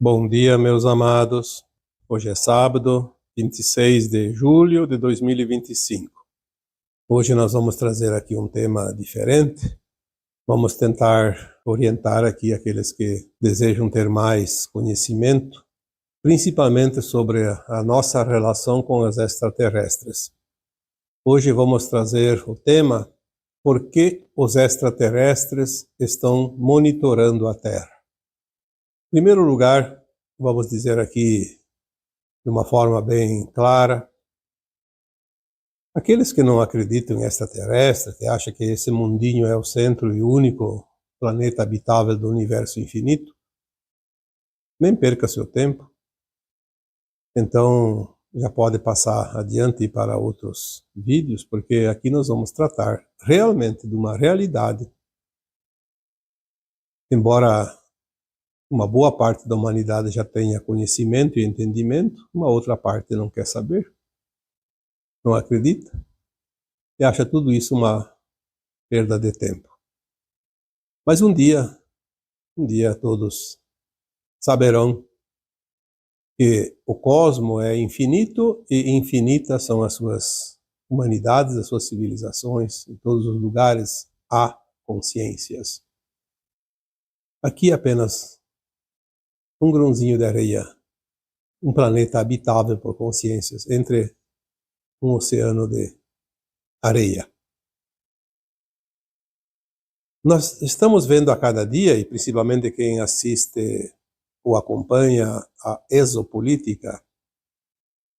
Bom dia, meus amados. Hoje é sábado, 26 de julho de 2025. Hoje nós vamos trazer aqui um tema diferente. Vamos tentar orientar aqui aqueles que desejam ter mais conhecimento, principalmente sobre a nossa relação com os extraterrestres. Hoje vamos trazer o tema: por que os extraterrestres estão monitorando a Terra? Em primeiro lugar, vamos dizer aqui de uma forma bem clara, aqueles que não acreditam em extraterrestre, que acham que esse mundinho é o centro e único planeta habitável do universo infinito, nem perca seu tempo. Então, já pode passar adiante para outros vídeos, porque aqui nós vamos tratar realmente de uma realidade. Embora uma boa parte da humanidade já tenha conhecimento e entendimento, uma outra parte não quer saber, não acredita, e acha tudo isso uma perda de tempo. Mas um dia todos saberão que o cosmos é infinito e infinitas são as suas humanidades, as suas civilizações. Em todos os lugares há consciências. Aqui apenas um grãozinho de areia, um planeta habitável por consciências, entre um oceano de areia. Nós estamos vendo a cada dia, e principalmente quem assiste ou acompanha a exopolítica,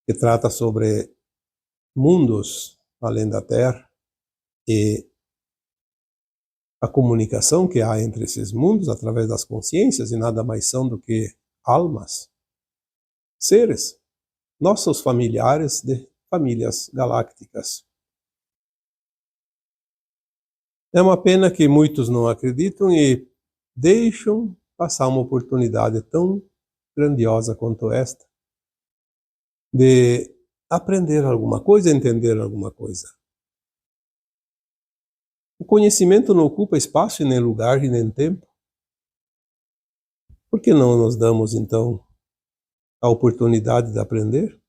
que trata sobre mundos além da Terra e a comunicação que há entre esses mundos através das consciências, e nada mais são do que almas, seres, nossos familiares de famílias galácticas. É uma pena que muitos não acreditam e deixam passar uma oportunidade tão grandiosa quanto esta de aprender alguma coisa, entender alguma coisa. O conhecimento não ocupa espaço e nem lugar e nem tempo. Por que não nos damos, então, a oportunidade de aprender?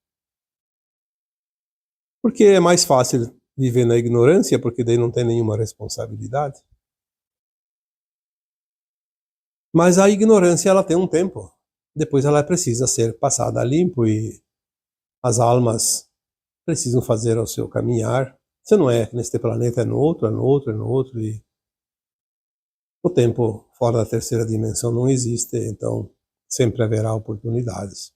Porque é mais fácil viver na ignorância, porque daí não tem nenhuma responsabilidade. Mas a ignorância, ela tem um tempo. Depois ela precisa ser passada a limpo e as almas precisam fazer o seu caminhar. Se não é neste planeta, é no outro, é no outro, é no outro. E o tempo fora da terceira dimensão não existe, então sempre haverá oportunidades.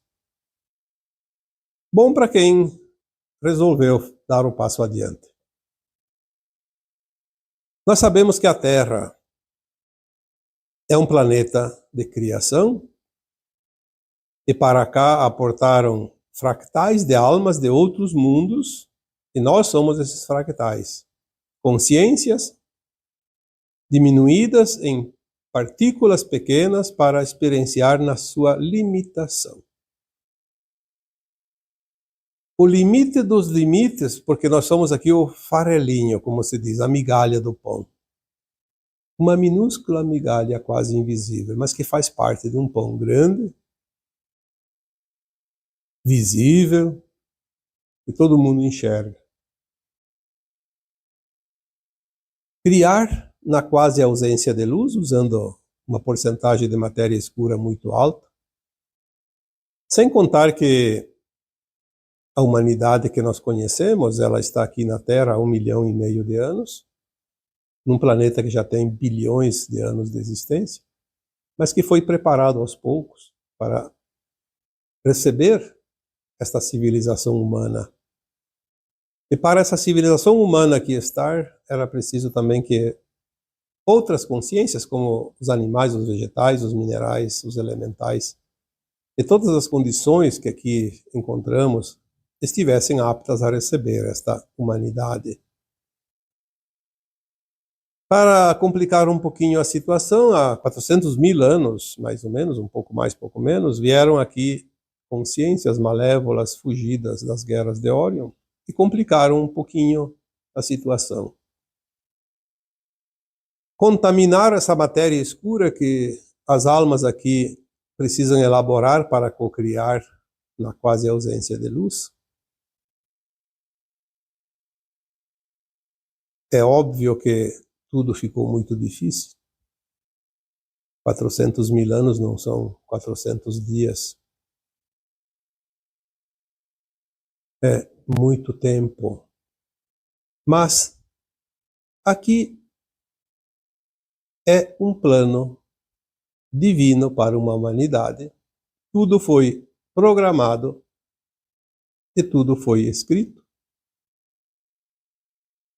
Bom para quem resolveu dar um passo adiante. Nós sabemos que a Terra é um planeta de criação, e para cá aportaram fractais de almas de outros mundos, e nós somos esses fractais. Consciências diminuídas em partículas pequenas para experienciar na sua limitação. O limite dos limites, porque nós somos aqui o farelinho, como se diz, a migalha do pão. Uma minúscula migalha quase invisível, mas que faz parte de um pão grande, visível, que todo mundo enxerga. Criar na quase ausência de luz, usando uma porcentagem de matéria escura muito alta, sem contar que a humanidade que nós conhecemos, ela está aqui na Terra há 1,5 milhão de anos, num planeta que já tem bilhões de anos de existência, mas que foi preparado aos poucos para receber esta civilização humana. E para essa civilização humana aqui estar, era preciso também que outras consciências, como os animais, os vegetais, os minerais, os elementais, e todas as condições que aqui encontramos, estivessem aptas a receber esta humanidade. Para complicar um pouquinho a situação, há 400 mil anos, mais ou menos, um pouco mais, pouco menos, vieram aqui consciências malévolas fugidas das guerras de Órion e complicaram um pouquinho a situação. Contaminar essa matéria escura que as almas aqui precisam elaborar para cocriar na quase ausência de luz. É óbvio que tudo ficou muito difícil. 400.000 anos não são 400 dias. É muito tempo. Mas aqui é um plano divino para uma humanidade. Tudo foi programado e tudo foi escrito.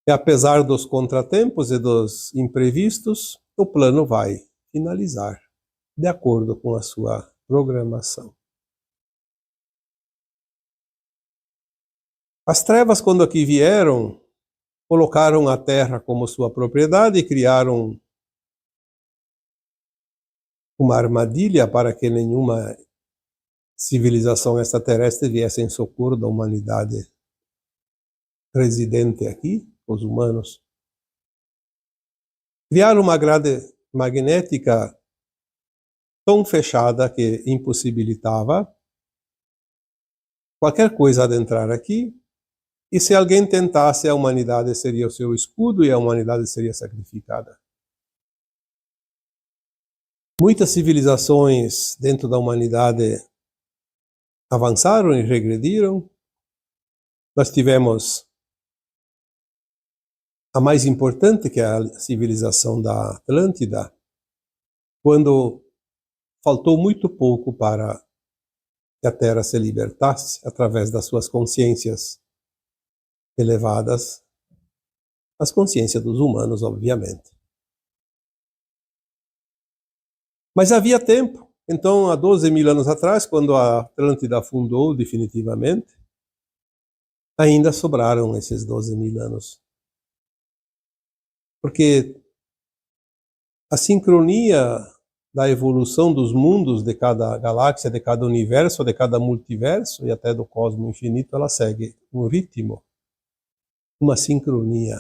E apesar dos contratempos e dos imprevistos, o plano vai finalizar de acordo com a sua programação. As trevas, quando aqui vieram, colocaram a Terra como sua propriedade e criaram uma armadilha para que nenhuma civilização extraterrestre viesse em socorro da humanidade residente aqui, os humanos. Criaram uma grade magnética tão fechada que impossibilitava qualquer coisa adentrar aqui, e se alguém tentasse, a humanidade seria o seu escudo e a humanidade seria sacrificada. Muitas civilizações dentro da humanidade avançaram e regrediram. Nós tivemos a mais importante, que é a civilização da Atlântida, quando faltou muito pouco para que a Terra se libertasse através das suas consciências elevadas, as consciências dos humanos, obviamente. Mas havia tempo. Então, há 12.000 anos atrás, quando a Atlântida afundou definitivamente, ainda sobraram esses 12.000 anos. Porque a sincronia da evolução dos mundos de cada galáxia, de cada universo, de cada multiverso e até do cosmos infinito, ela segue um ritmo, uma sincronia.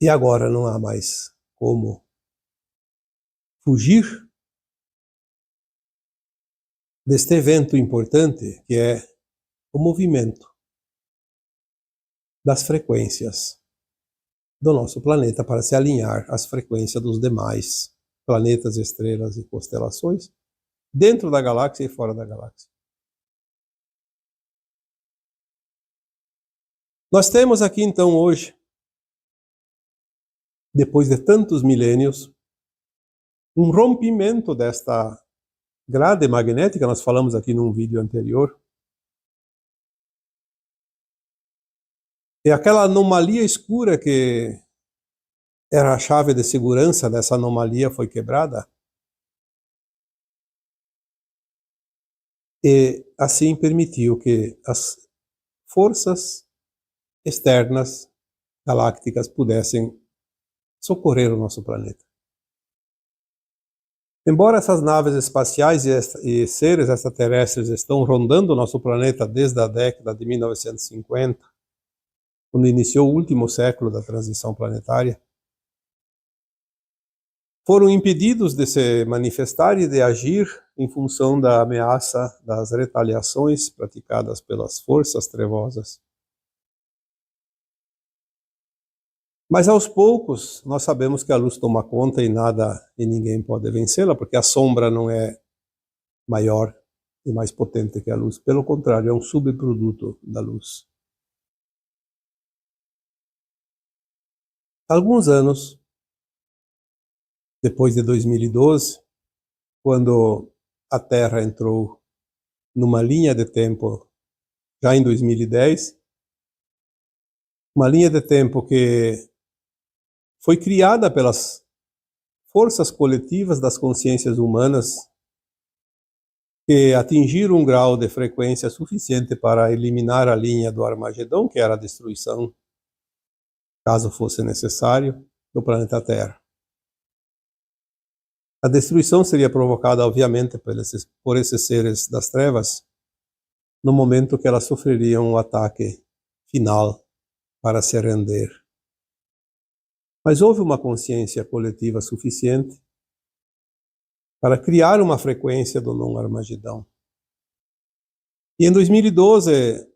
E agora não há mais como fugir deste evento importante, que é o movimento das frequências do nosso planeta para se alinhar às frequências dos demais planetas, estrelas e constelações, dentro da galáxia e fora da galáxia. Nós temos aqui então hoje, depois de tantos milênios, um rompimento desta grade magnética. Nós falamos aqui num vídeo anterior. E aquela anomalia escura que era a chave de segurança dessa anomalia foi quebrada. E assim permitiu que as forças externas galácticas pudessem socorrer o nosso planeta. Embora essas naves espaciais e seres extraterrestres estão rondando o nosso planeta desde a década de 1950, quando iniciou o último século da transição planetária, foram impedidos de se manifestar e de agir em função da ameaça das retaliações praticadas pelas forças trevosas. Mas aos poucos nós sabemos que a luz toma conta e nada e ninguém pode vencê-la, porque a sombra não é maior e mais potente que a luz. Pelo contrário, é um subproduto da luz. Alguns anos depois de 2012, quando a Terra entrou numa linha de tempo, já em 2010, uma linha de tempo que foi criada pelas forças coletivas das consciências humanas que atingiram um grau de frequência suficiente para eliminar a linha do Armagedon, que era a destruição, caso fosse necessário, do planeta Terra. A destruição seria provocada, obviamente, por esses seres das trevas, no momento que elas sofreriam o ataque final para se render. Mas houve uma consciência coletiva suficiente para criar uma frequência do não-Armagedão. E em 2012,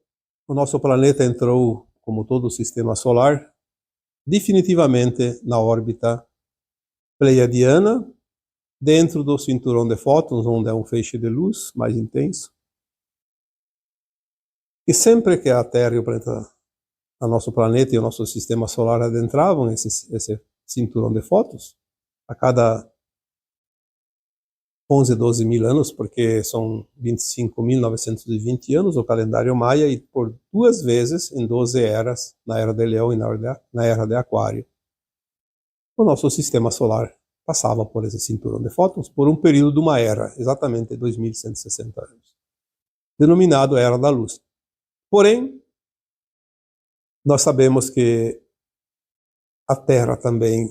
o nosso planeta entrou, como todo o sistema solar, definitivamente na órbita pleiadiana, dentro do cinturão de fótons, onde é um feixe de luz mais intenso. E sempre que a Terra e o nosso planeta e o nosso sistema solar adentravam esse cinturão de fótons, a cada 11, 12 mil anos, porque são 25.920 anos o calendário maia, e por 2 vezes em 12 eras, na Era de Leão e na Era de Aquário, o nosso sistema solar passava por esse cinturão de fótons por um período de uma era, exatamente 2.160 anos, denominado Era da Luz. Porém, nós sabemos que a Terra também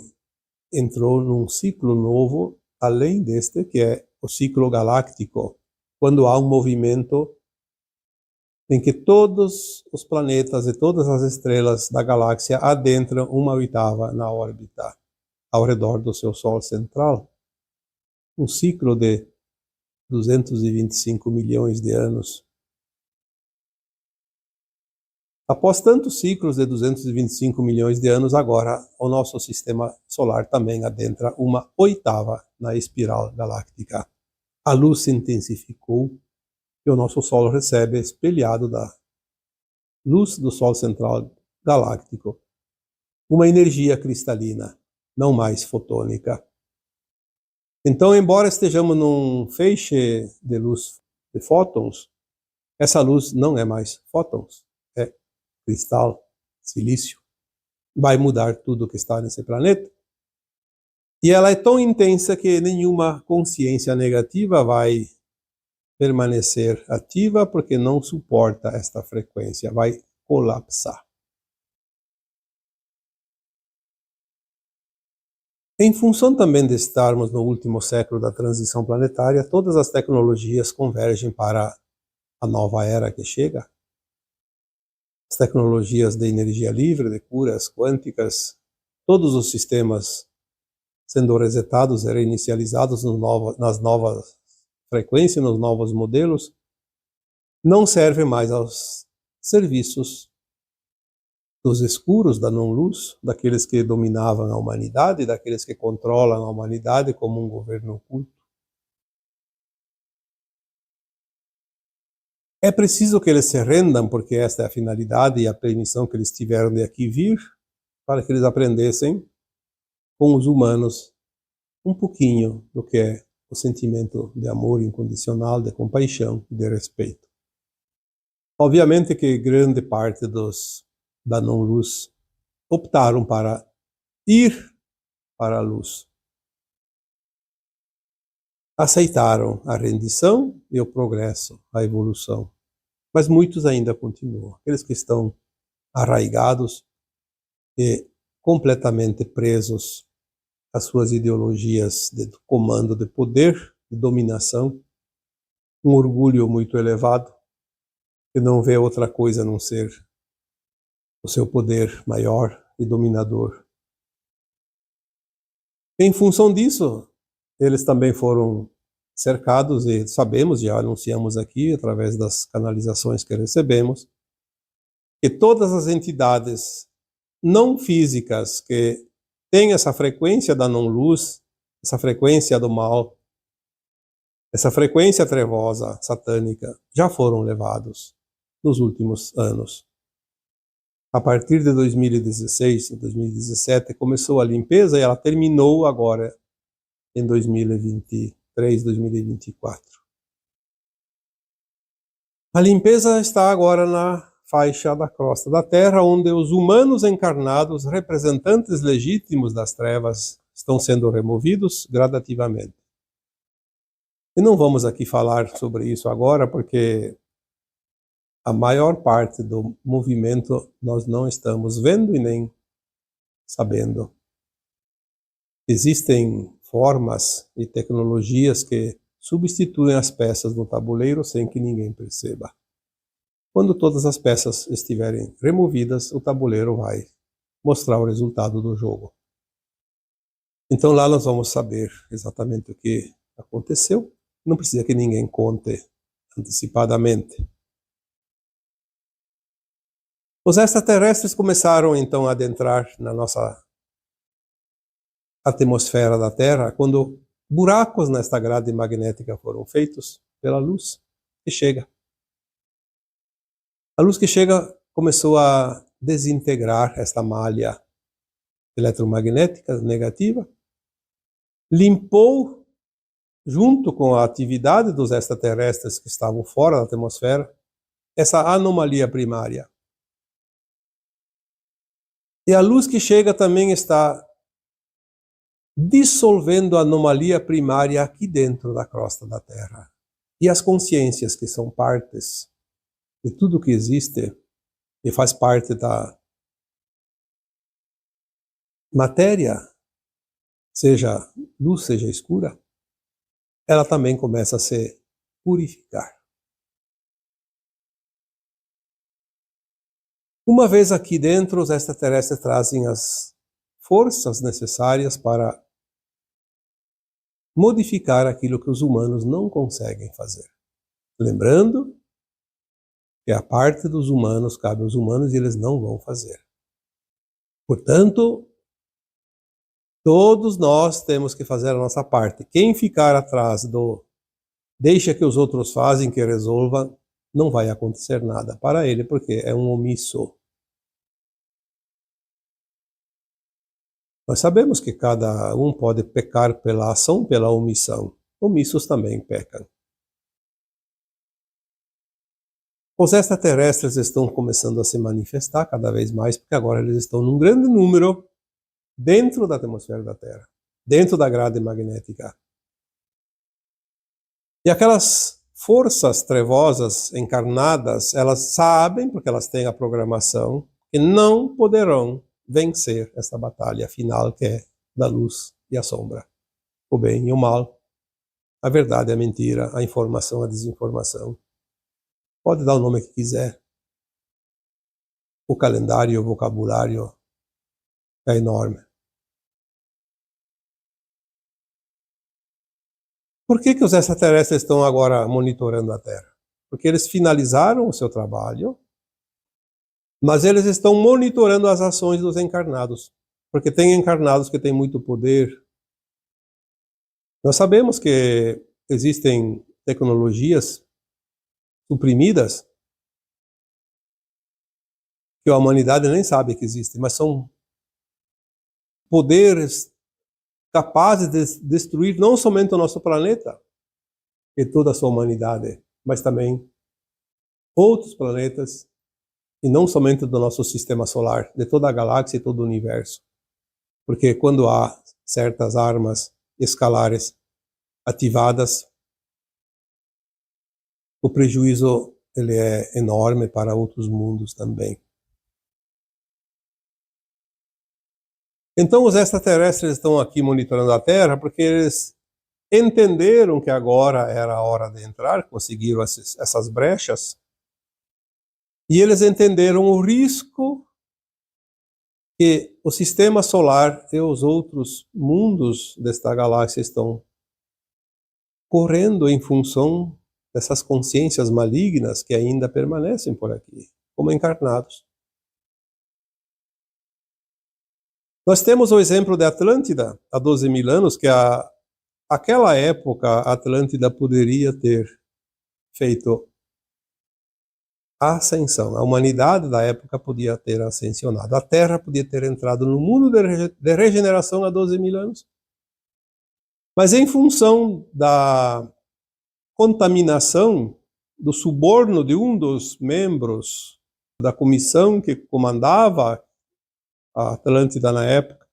entrou num ciclo novo, além deste, que é o ciclo galáctico, quando há um movimento em que todos os planetas e todas as estrelas da galáxia adentram uma oitava na órbita ao redor do seu Sol central. Um ciclo de 225 milhões de anos. Após tantos ciclos de 225 milhões de anos, agora o nosso sistema solar também adentra uma oitava na espiral galáctica. A luz se intensificou e o nosso Sol recebe, espelhado da luz do Sol central galáctico, uma energia cristalina, não mais fotônica. Então, embora estejamos num feixe de luz de fótons, essa luz não é mais fótons, é cristal, silício. Vai mudar tudo que está nesse planeta. E ela é tão intensa que nenhuma consciência negativa vai permanecer ativa, porque não suporta esta frequência, vai colapsar. Em função também de estarmos no último século da transição planetária, todas as tecnologias convergem para a nova era que chega. As tecnologias de energia livre, de curas quânticas, todos os sistemas sendo resetados e reinicializados nas novas frequências, nos novos modelos, não servem mais aos serviços dos escuros, da não-luz, daqueles que dominavam a humanidade, daqueles que controlam a humanidade como um governo oculto. É preciso que eles se rendam, porque esta é a finalidade e a permissão que eles tiveram de aqui vir, para que eles aprendessem com os humanos um pouquinho do que é o sentimento de amor incondicional, de compaixão e de respeito. Obviamente que grande parte da não-luz optaram para ir para a luz. Aceitaram a rendição e o progresso, a evolução. Mas muitos ainda continuam. Aqueles que estão arraigados e completamente presos às suas ideologias de comando, de poder, de dominação, um orgulho muito elevado, que não vê outra coisa a não ser o seu poder maior e dominador. Em função disso, eles também foram cercados, e sabemos, já anunciamos aqui, através das canalizações que recebemos, que todas as entidades não físicas que têm essa frequência da não-luz, essa frequência do mal, essa frequência trevosa, satânica, já foram levados nos últimos anos. A partir de 2016, 2017, começou a limpeza e ela terminou agora em 2023, 2024. A limpeza está agora na faixa da crosta da Terra, onde os humanos encarnados, representantes legítimos das trevas, estão sendo removidos gradativamente. E não vamos aqui falar sobre isso agora, porque a maior parte do movimento nós não estamos vendo e nem sabendo. Existem formas e tecnologias que substituem as peças no tabuleiro sem que ninguém perceba. Quando todas as peças estiverem removidas, o tabuleiro vai mostrar o resultado do jogo. Então lá nós vamos saber exatamente o que Aconteceu. Não precisa que ninguém conte antecipadamente. Os extraterrestres começaram então a adentrar na nossa atmosfera da Terra quando buracos nesta grade magnética foram feitos pela luz que chega. A luz que chega começou a desintegrar esta malha eletromagnética negativa, limpou, junto com a atividade dos extraterrestres que estavam fora da atmosfera, essa anomalia primária. E a luz que chega também está dissolvendo a anomalia primária aqui dentro da crosta da Terra. E as consciências que são partes de tudo que existe e faz parte da matéria, seja luz, seja escura, ela também começa a se purificar. Uma vez aqui dentro, os extraterrestres trazem as forças necessárias para modificar aquilo que os humanos não conseguem fazer. Lembrando que a parte dos humanos cabe aos humanos e eles não vão fazer. Portanto, todos nós temos que fazer a nossa parte. Quem ficar atrás do deixa que os outros fazem, que resolvam, não vai acontecer nada para ele, porque é um omisso. Nós sabemos que cada um pode pecar pela ação, pela omissão. Omissos também pecam. Os extraterrestres estão começando a se manifestar cada vez mais, porque agora eles estão num grande número dentro da atmosfera da Terra, dentro da grade magnética. E aquelas forças trevosas encarnadas, elas sabem, porque elas têm a programação, que não poderão vencer essa batalha final que é da luz e a sombra, o bem e o mal, a verdade e a mentira, a informação e a desinformação. Pode dar o nome que quiser. O calendário, o vocabulário é enorme. Por que os extraterrestres estão agora monitorando a Terra? Porque eles finalizaram o seu trabalho, mas eles estão monitorando as ações dos encarnados. Porque tem encarnados que têm muito poder. Nós sabemos que existem tecnologias suprimidas que a humanidade nem sabe que existem, mas são poderes capazes de destruir não somente o nosso planeta e toda a sua humanidade, mas também outros planetas, e não somente do nosso sistema solar, de toda a galáxia e todo o universo. Porque quando há certas armas escalares ativadas, o prejuízo ele é enorme para outros mundos também. Então os extraterrestres estão aqui monitorando a Terra porque eles entenderam que agora era a hora de entrar, conseguiram essas brechas, e eles entenderam o risco que o sistema solar e os outros mundos desta galáxia estão correndo em função dessas consciências malignas que ainda permanecem por aqui, como encarnados. Nós temos o exemplo de Atlântida, há 12.000 anos, que aquela época a Atlântida poderia ter feito a ascensão. A humanidade da época podia ter ascensionado. A Terra podia ter entrado no mundo de regeneração há 12.000 anos. Mas em função da contaminação, do suborno de um dos membros da comissão que comandava a Atlântida na época,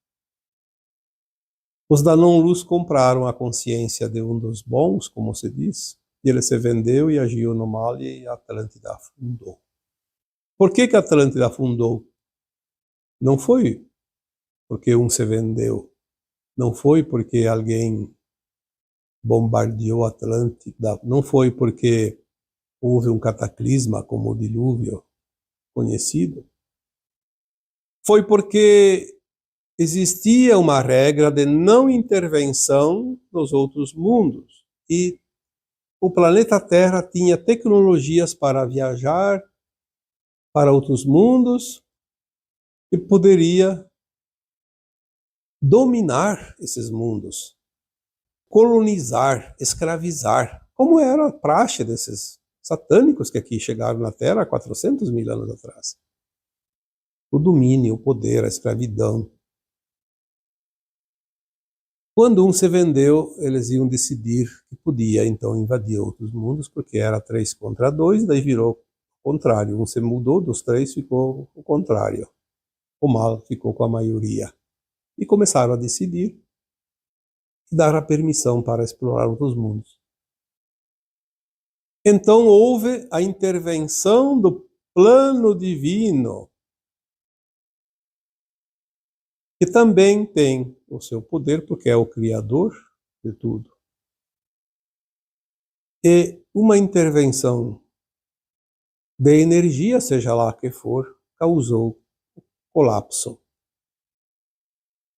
os da não-luz compraram a consciência de um dos bons, como se diz, e ele se vendeu e agiu no mal e a Atlântida afundou. Por que a Atlântida afundou? Não foi porque um se vendeu, não foi porque alguém bombardeou a Atlântida, não foi porque houve um cataclisma como o dilúvio conhecido. Foi porque existia uma regra de não intervenção nos outros mundos. e o planeta Terra tinha tecnologias para viajar para outros mundos e poderia dominar esses mundos, colonizar, escravizar, como era a praxe desses satânicos que aqui chegaram na Terra há 400 mil anos atrás. O domínio, o poder, a escravidão. Quando um se vendeu, eles iam decidir que podia então invadir outros mundos, porque era 3 contra 2, daí virou o contrário. Um se mudou, dos 3 ficou o contrário. O mal ficou com a maioria. E começaram a decidir e dar a permissão para explorar outros mundos. Então houve a intervenção do plano divino, que também tem o seu poder, porque é o Criador de tudo. E uma intervenção de energia, seja lá que for, causou o colapso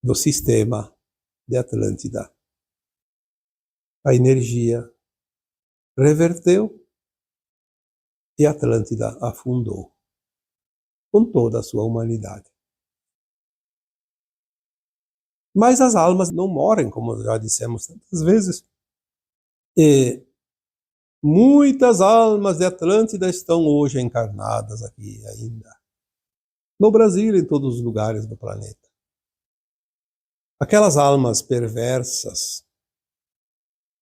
do sistema de Atlântida. A energia reverteu e Atlântida afundou, com toda a sua humanidade. Mas as almas não morrem, como já dissemos tantas vezes. E muitas almas de Atlântida estão hoje encarnadas aqui ainda. No Brasil e em todos os lugares do planeta. Aquelas almas perversas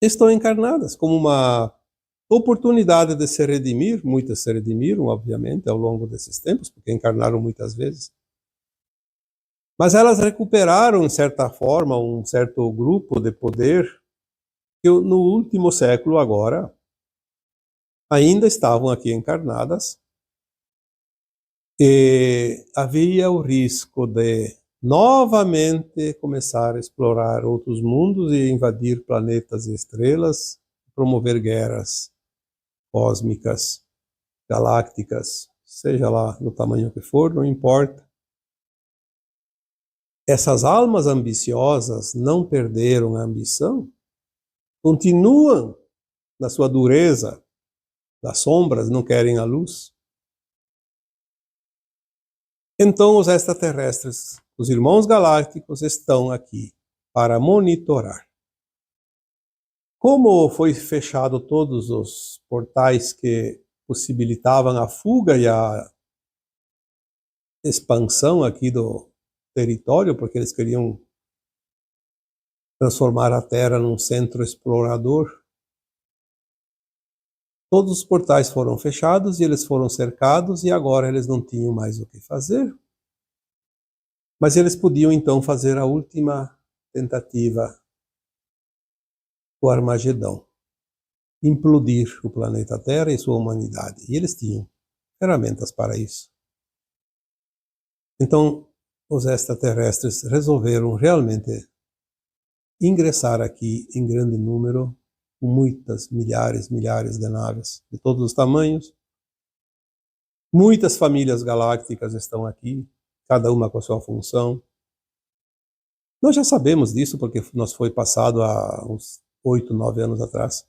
estão encarnadas como uma oportunidade de se redimir. Muitas se redimiram, obviamente, ao longo desses tempos, porque encarnaram muitas vezes. Mas elas recuperaram, de certa forma, um certo grupo de poder que no último século agora ainda estavam aqui encarnadas e havia o risco de novamente começar a explorar outros mundos e invadir planetas e estrelas, promover guerras cósmicas, galácticas, seja lá do tamanho que for, não importa. Essas almas ambiciosas não perderam a ambição, continuam na sua dureza, das sombras, não querem a luz. Então os extraterrestres, os irmãos galácticos, estão aqui para monitorar. Como foi fechado todos os portais que possibilitavam a fuga e a expansão aqui do território, porque eles queriam transformar a Terra num centro explorador, todos os portais foram fechados e eles foram cercados e agora eles não tinham mais o que fazer. Mas eles podiam então fazer a última tentativa, o Armagedão, implodir o planeta Terra e sua humanidade. E eles tinham ferramentas para isso. Então, os extraterrestres resolveram realmente ingressar aqui em grande número, com muitas, milhares de naves, de todos os tamanhos. Muitas famílias galácticas estão aqui, cada uma com a sua função. Nós já sabemos disso, porque nos foi passado há uns 8, 9 anos atrás.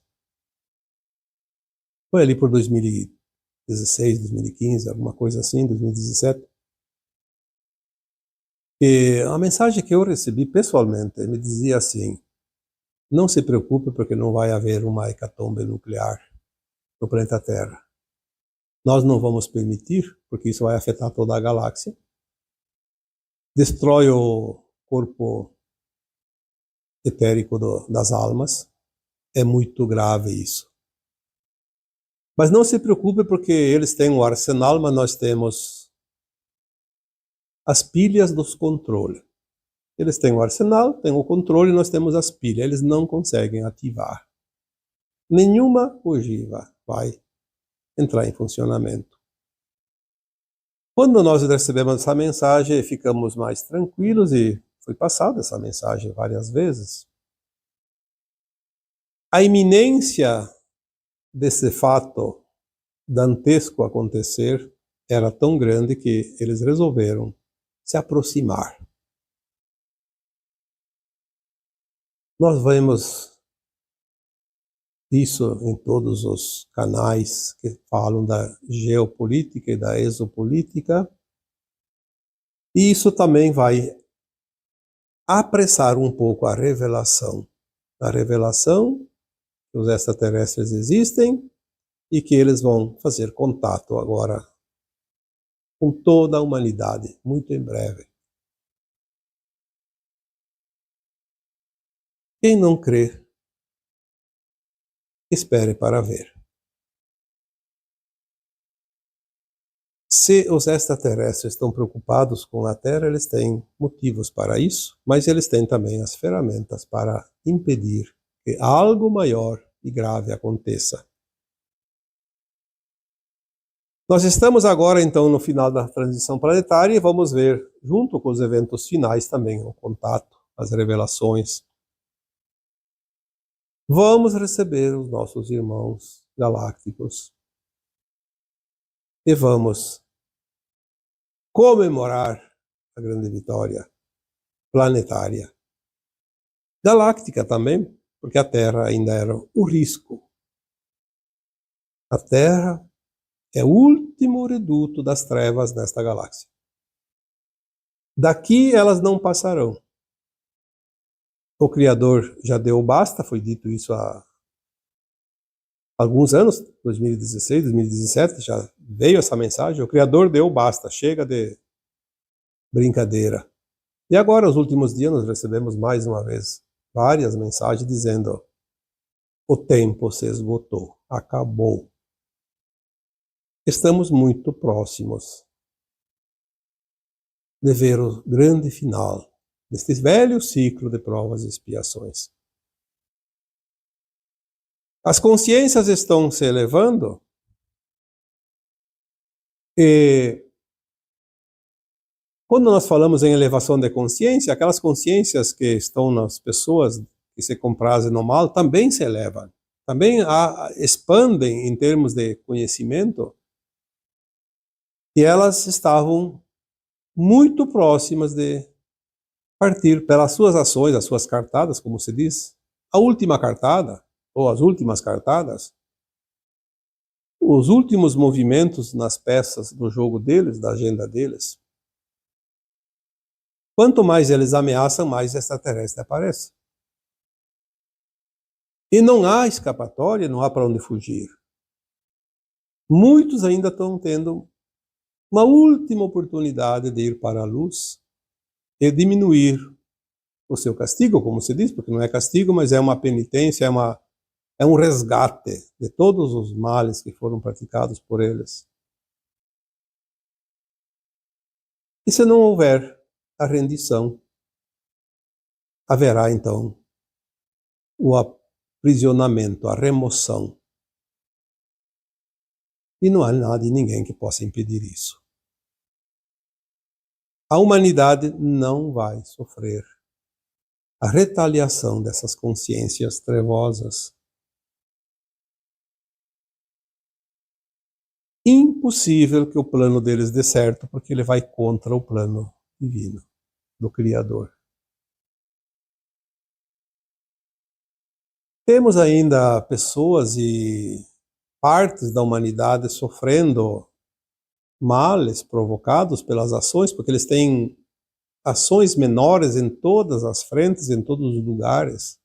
Foi ali por 2016, 2015, alguma coisa assim, 2017. E a mensagem que eu recebi pessoalmente me dizia assim: não se preocupe porque não vai haver uma hecatombe nuclear no planeta Terra. Nós não vamos permitir, porque isso vai afetar toda a galáxia. Destrói o corpo etérico das almas. É muito grave isso. Mas não se preocupe porque eles têm um arsenal, mas nós temos as pilhas dos controles. Eles têm o arsenal, têm o controle, nós temos as pilhas. Eles não conseguem ativar. Nenhuma ogiva vai entrar em funcionamento. Quando nós recebemos essa mensagem, ficamos mais tranquilos e foi passada essa mensagem várias vezes. A iminência desse fato dantesco acontecer era tão grande que eles resolveram se aproximar. Nós vemos isso em todos os canais que falam da geopolítica e da exopolítica. E isso também vai apressar um pouco a revelação que os extraterrestres existem e que eles vão fazer contato agora com toda a humanidade, muito em breve. Quem não crê, espere para ver. Se os extraterrestres estão preocupados com a Terra, eles têm motivos para isso, mas eles têm também as ferramentas para impedir que algo maior e grave aconteça. Nós estamos agora, então, no final da transição planetária e vamos ver, junto com os eventos finais também, o contato, as revelações. Vamos receber os nossos irmãos galácticos e vamos comemorar a grande vitória planetária. Galáctica também, porque a Terra ainda era o risco. A Terra é o último reduto das trevas nesta galáxia. Daqui elas não passarão. O Criador já deu basta, foi dito isso há alguns anos, 2016, 2017, já veio essa mensagem. O Criador deu basta, chega de brincadeira. E agora, nos últimos dias, nós recebemos mais uma vez várias mensagens dizendo: o tempo se esgotou, acabou. Estamos muito próximos de ver o grande final deste velho ciclo de provas e expiações. As consciências estão se elevando e quando nós falamos em elevação de consciência, aquelas consciências que estão nas pessoas que se comprazem no mal também se elevam, também expandem em termos de conhecimento, e elas estavam muito próximas de partir pelas suas ações, as suas cartadas, como se diz, a última cartada, ou as últimas cartadas, os últimos movimentos nas peças do jogo deles, da agenda deles. Quanto mais eles ameaçam, mais extraterrestre aparece. E não há escapatória, não há para onde fugir. Muitos ainda estão tendo uma última oportunidade de ir para a luz e diminuir o seu castigo, como se diz, porque não é castigo, mas é uma penitência, é um resgate de todos os males que foram praticados por eles. E se não houver a rendição, haverá então o aprisionamento, a remoção. E não há nada e ninguém que possa impedir isso. A humanidade não vai sofrer a retaliação dessas consciências trevosas. Impossível que o plano deles dê certo, porque ele vai contra o plano divino do Criador. Temos ainda pessoas e partes da humanidade sofrendo males provocados pelas ações, porque eles têm ações menores em todas as frentes, em todos os lugares.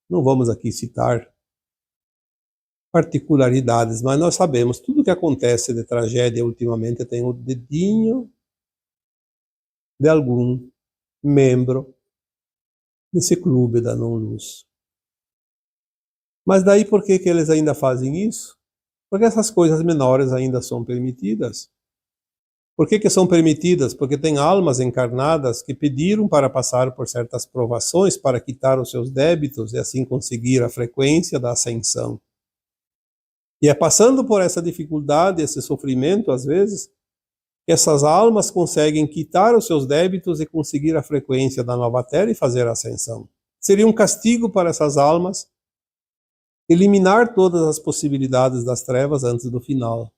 Não vamos aqui citar particularidades, mas nós sabemos, tudo que acontece de tragédia ultimamente tem o dedinho de algum membro desse clube da não-luz. Mas daí por que eles ainda fazem isso? Porque essas coisas menores ainda são permitidas. Por que são permitidas? Porque tem almas encarnadas que pediram para passar por certas provações para quitar os seus débitos e assim conseguir a frequência da ascensão. E é passando por essa dificuldade, esse sofrimento, às vezes, que essas almas conseguem quitar os seus débitos e conseguir a frequência da nova Terra e fazer a ascensão. Seria um castigo para essas almas eliminar todas as possibilidades das trevas antes do final.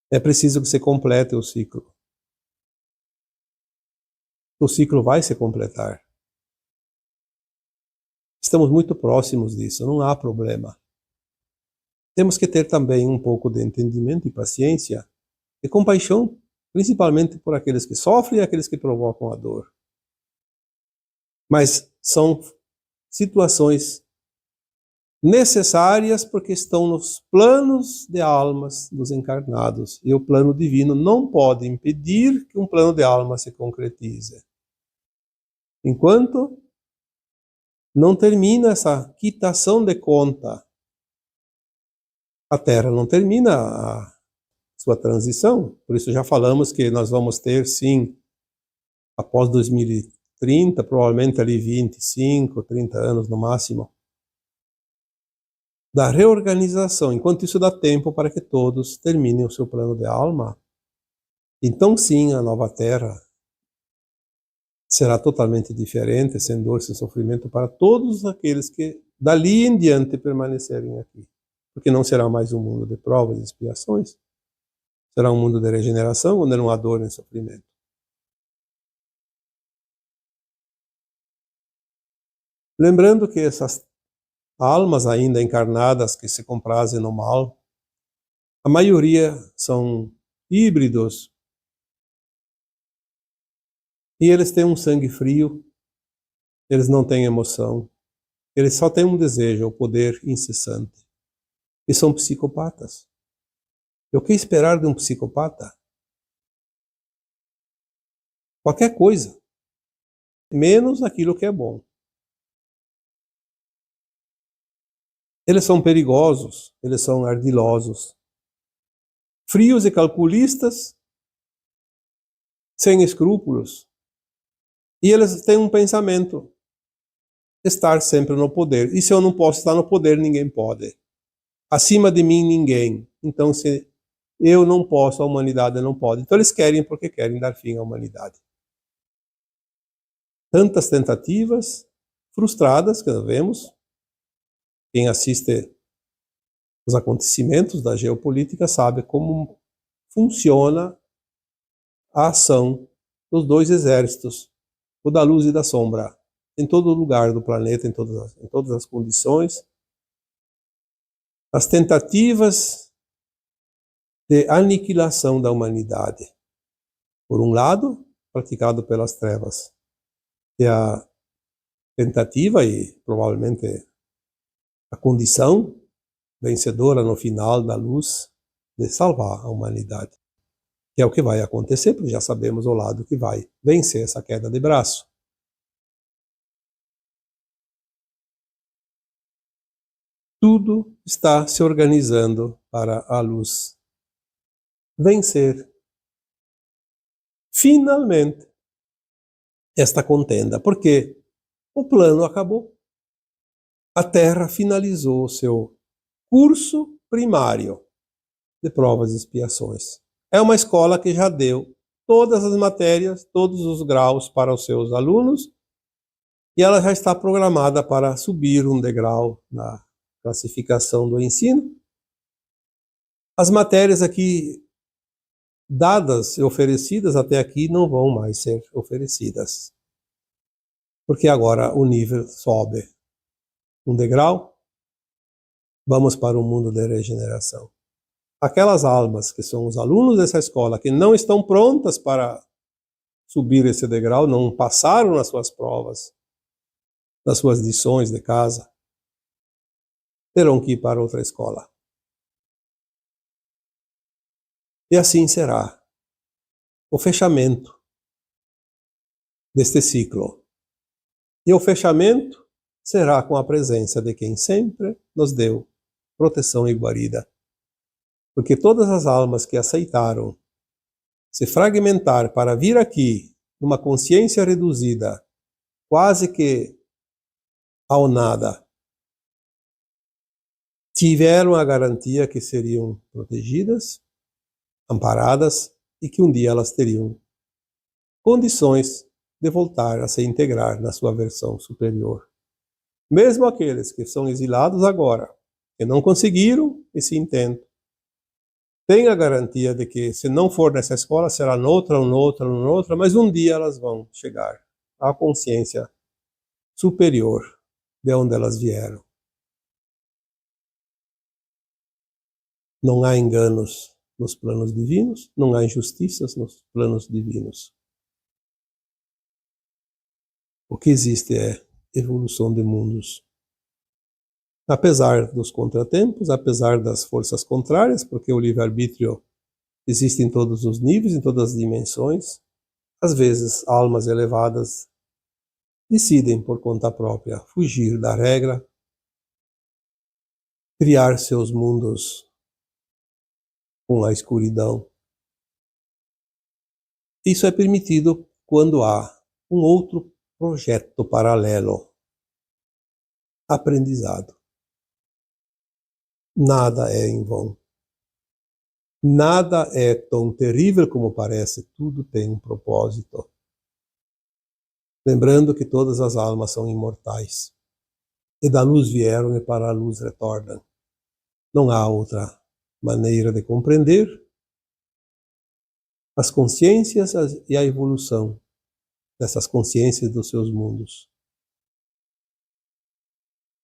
É preciso que se complete o ciclo. O ciclo vai se completar. Estamos muito próximos disso, não há problema. Temos que ter também um pouco de entendimento e paciência e compaixão, principalmente por aqueles que sofrem e aqueles que provocam a dor. Mas são situações necessárias porque estão nos planos de almas dos encarnados. E o plano divino não pode impedir que um plano de alma se concretize. Enquanto não termina essa quitação de conta, a Terra não termina a sua transição. Por isso já falamos que nós vamos ter, sim, após 2030, provavelmente ali 25, 30 anos no máximo, da reorganização. Enquanto isso dá tempo para que todos terminem o seu plano de alma, então sim, a nova Terra será totalmente diferente, sem dor, sem sofrimento, para todos aqueles que dali em diante permanecerem aqui. Porque não será mais um mundo de provas e expiações, será um mundo de regeneração, onde não há dor nem sofrimento. Lembrando que essas almas ainda encarnadas que se comprazem no mal, a maioria são híbridos, e eles têm um sangue frio, eles não têm emoção, eles só têm um desejo, o poder incessante. E são psicopatas. E o que esperar de um psicopata? Qualquer coisa, menos aquilo que é bom. Eles são perigosos, eles são ardilosos, frios e calculistas, sem escrúpulos. E eles têm um pensamento: estar sempre no poder. E se eu não posso estar no poder, ninguém pode. Acima de mim, ninguém. Então, se eu não posso, a humanidade não pode. Então, eles querem porque querem dar fim à humanidade. Tantas tentativas frustradas que nós vemos. Quem assiste os acontecimentos da geopolítica sabe como funciona a ação dos dois exércitos, o da luz e da sombra, em todo lugar do planeta, em todas as condições. As tentativas de aniquilação da humanidade, por um lado, praticado pelas trevas, e a tentativa e provavelmente a condição vencedora no final da luz de salvar a humanidade, que é o que vai acontecer, porque já sabemos o lado que vai vencer essa queda de braço. Tudo está se organizando para a luz vencer finalmente esta contenda, porque o plano acabou. A Terra finalizou o seu curso primário de provas e expiações. É uma escola que já deu todas as matérias, todos os graus para os seus alunos, e ela já está programada para subir um degrau na classificação do ensino. As matérias aqui dadas e oferecidas até aqui não vão mais ser oferecidas, porque agora o nível sobe um degrau, vamos para o mundo de regeneração. Aquelas almas que são os alunos dessa escola, que não estão prontas para subir esse degrau, não passaram nas suas provas, nas suas lições de casa, terão que ir para outra escola. E assim será o fechamento deste ciclo. E o fechamento será com a presença de quem sempre nos deu proteção e guarida. Porque todas as almas que aceitaram se fragmentar para vir aqui numa consciência reduzida, quase que ao nada, tiveram a garantia que seriam protegidas, amparadas e que um dia elas teriam condições de voltar a se integrar na sua versão superior. Mesmo aqueles que são exilados agora, que não conseguiram esse intento, têm a garantia de que, se não for nessa escola, será noutra, mas um dia elas vão chegar à consciência superior de onde elas vieram. Não há enganos nos planos divinos, não há injustiças nos planos divinos. O que existe é evolução de mundos. Apesar dos contratempos, apesar das forças contrárias, porque o livre-arbítrio existe em todos os níveis, em todas as dimensões, às vezes almas elevadas decidem por conta própria fugir da regra, criar seus mundos com a escuridão. Isso é permitido quando há um outro projeto paralelo. Aprendizado. Nada é em vão. Nada é tão terrível como parece, tudo tem um propósito. Lembrando que todas as almas são imortais. E da luz vieram e para a luz retornam. Não há outra maneira de compreender as consciências e a evolução dessas consciências dos seus mundos.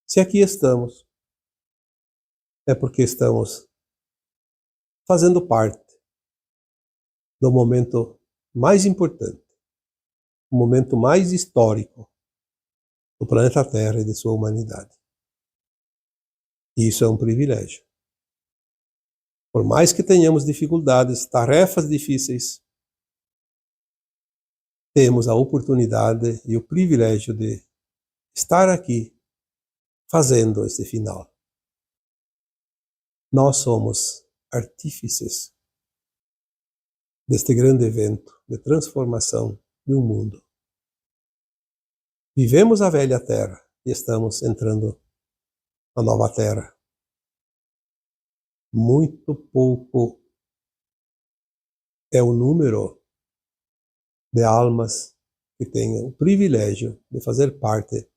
Se aqui estamos, é porque estamos fazendo parte do momento mais importante, o momento mais histórico do planeta Terra e de sua humanidade. E isso é um privilégio. Por mais que tenhamos dificuldades, tarefas difíceis, temos a oportunidade e o privilégio de estar aqui fazendo este final. Nós somos artífices deste grande evento de transformação de um mundo. Vivemos a velha Terra e estamos entrando na nova Terra. Muito pouco é o número de almas que têm o privilégio de fazer parte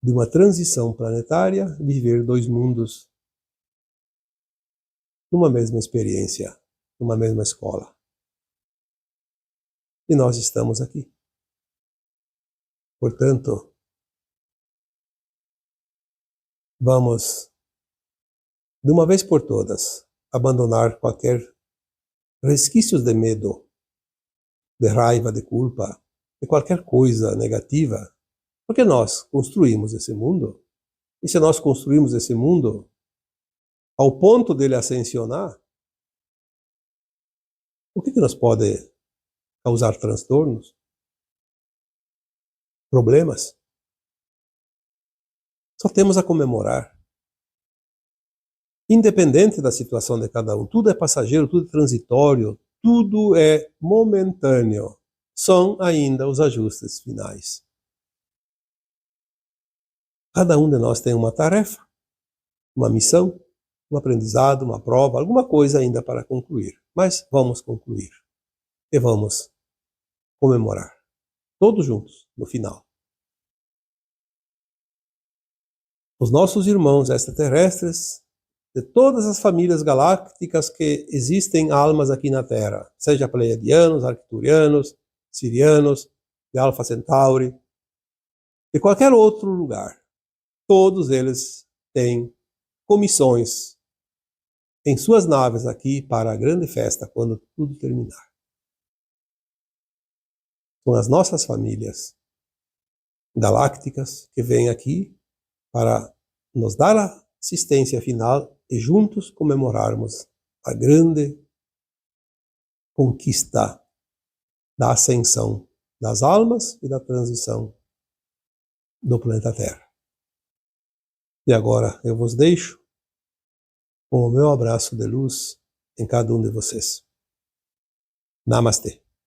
de uma transição planetária, viver dois mundos numa mesma experiência, numa mesma escola. E nós estamos aqui. Portanto, vamos, de uma vez por todas, abandonar qualquer resquícios de medo, de raiva, de culpa, de qualquer coisa negativa, porque nós construímos esse mundo. E se nós construímos esse mundo ao ponto dele ascensionar, o que nos pode causar transtornos? Problemas? Só temos a comemorar. Independente da situação de cada um, tudo é passageiro, tudo é transitório, tudo é momentâneo. São ainda os ajustes finais. Cada um de nós tem uma tarefa, uma missão, um aprendizado, uma prova, alguma coisa ainda para concluir. Mas vamos concluir. E vamos comemorar. Todos juntos, no final. Os nossos irmãos extraterrestres, de todas as famílias galácticas que existem almas aqui na Terra, seja pleiadianos, arcturianos, sirianos, de Alpha Centauri, de qualquer outro lugar, todos eles têm comissões em suas naves aqui para a grande festa, quando tudo terminar. São as nossas famílias galácticas que vêm aqui para nos dar a assistência final e juntos comemorarmos a grande conquista da ascensão das almas e da transição do planeta Terra. E agora eu vos deixo com o meu abraço de luz em cada um de vocês. Namastê.